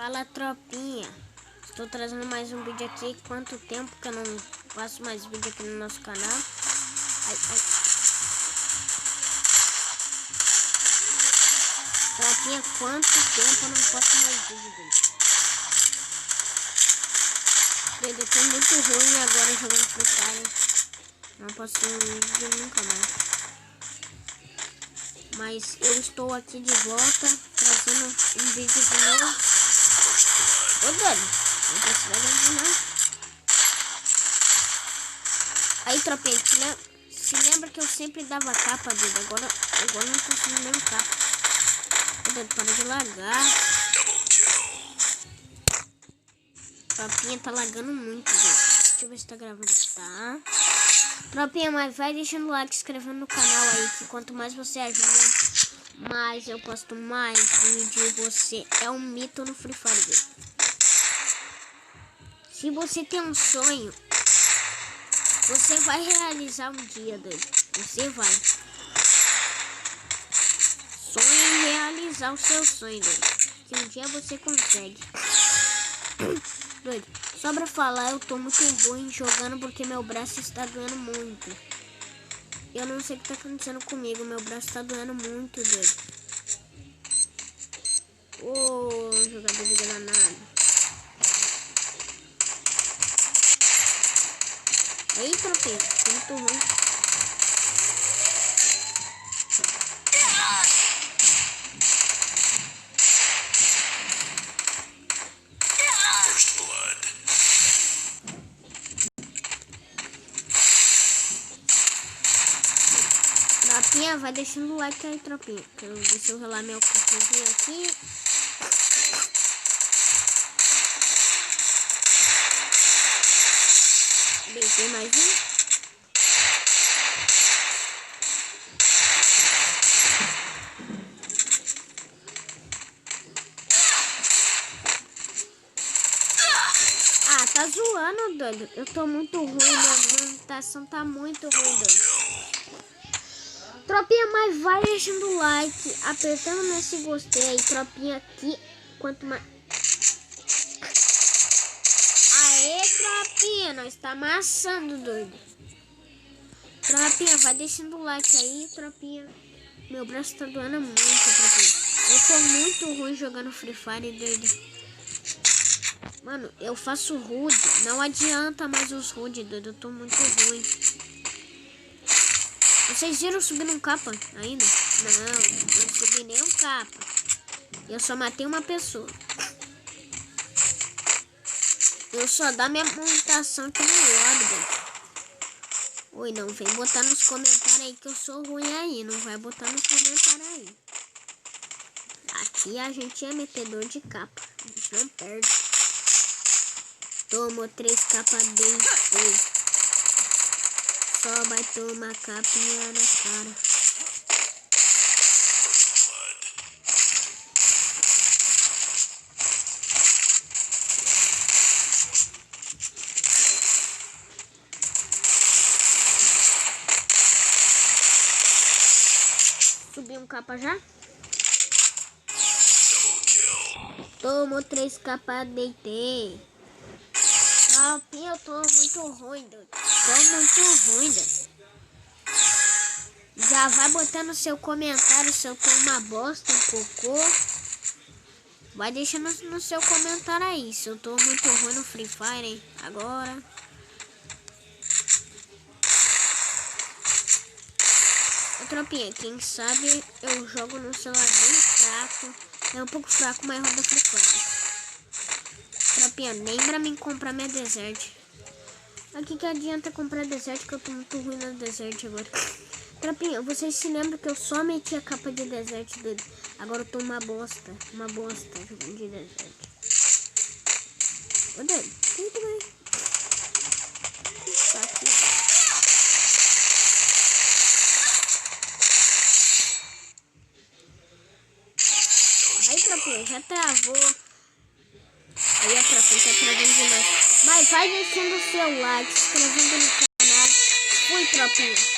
Fala, tropinha, estou trazendo mais um vídeo aqui. Quanto tempo que eu não faço mais vídeo aqui no nosso canal. Tropinha, quanto tempo eu não faço mais vídeo, eu tô muito ruim agora jogando Free Fire. Não posso um vídeo nunca mais. Mas eu estou aqui de volta, trazendo um vídeo de novo. Ô, Dani, não precisa de não. Aí, tropinha, se lembra que eu sempre dava capa dele. Agora não tô usando nenhum capa. Ô, Dani, para de largar. Tropinha, tá lagando muito, Dani. Deixa eu ver se tá gravando. Tá. Tropinha, mas vai deixando o like, se inscrevendo no canal aí, que quanto mais você ajuda, mais eu posto mais vídeo. Você é um mito no Free Fire, Dani. Se você tem um sonho, você vai realizar um dia, doido. Você vai. Sonhe em realizar o seu sonho, doido. Que um dia você consegue. Doido. Só pra falar, eu tô muito ruim jogando porque meu braço está doendo muito. Eu não sei o que tá acontecendo comigo. Meu braço tá doendo muito, doido. Ô, jogador de granada. Aí, tropinha, muito ruim. Tropinha, vai deixando o like aí, tropinha. Deixa eu rolar meu cupinzinho aqui. Deitei mais um. Ah, tá zoando, doido. Eu tô muito ruim, minha movimentação tá muito ruim, doido. Tropinha, mas vai deixando o like, apertando nesse gostei, tropinha aqui. Quanto mais... Aê, tropinha, nós tá amassando, doido. Tropinha, vai deixando o like aí, tropinha. Meu braço tá doendo muito, tropinha. Eu tô muito ruim jogando Free Fire, doido. Mano, eu faço rude. Não adianta mais os rude, doido. Eu tô muito ruim. Vocês viram subindo um capa ainda? Não subi nenhum capa. Eu só matei uma pessoa. Eu só dá minha montação aqui no lobby, doido. Oi, não vem botar nos comentários aí que eu sou ruim aí. Não vai botar nos comentários aí. Aqui a gente é metedor de capa. A gente não perde. Tomou 3 capas dele. Só vai tomar capinha na cara. Subi um capa já? Tomou 3 capas, deitei. Tropinha, eu tô muito ruim, doido. Tô muito ruim, doido. Já vai botar no seu comentário se eu tô uma bosta, um cocô. Vai deixando no seu comentário aí se eu tô muito ruim no Free Fire, hein? Agora. Ô, tropinha, quem sabe eu jogo no celular bem fraco. É um pouco fraco, mas roda Free Fire. Tropinha, lembra me comprar minha Desert. Aqui que adianta comprar Desert, que eu tô muito ruim na Desert agora. Tropinha, vocês se lembram que eu só meti a capa de Desert dele. Agora eu tô uma bosta jogando de Desert. Ô, Dani, muito bem. Tá aqui. Aí, tropinha, já travou. Aí a tropinha tá travando demais. Mas vai deixando o seu like, se inscrevendo no canal. Fui, tropinha.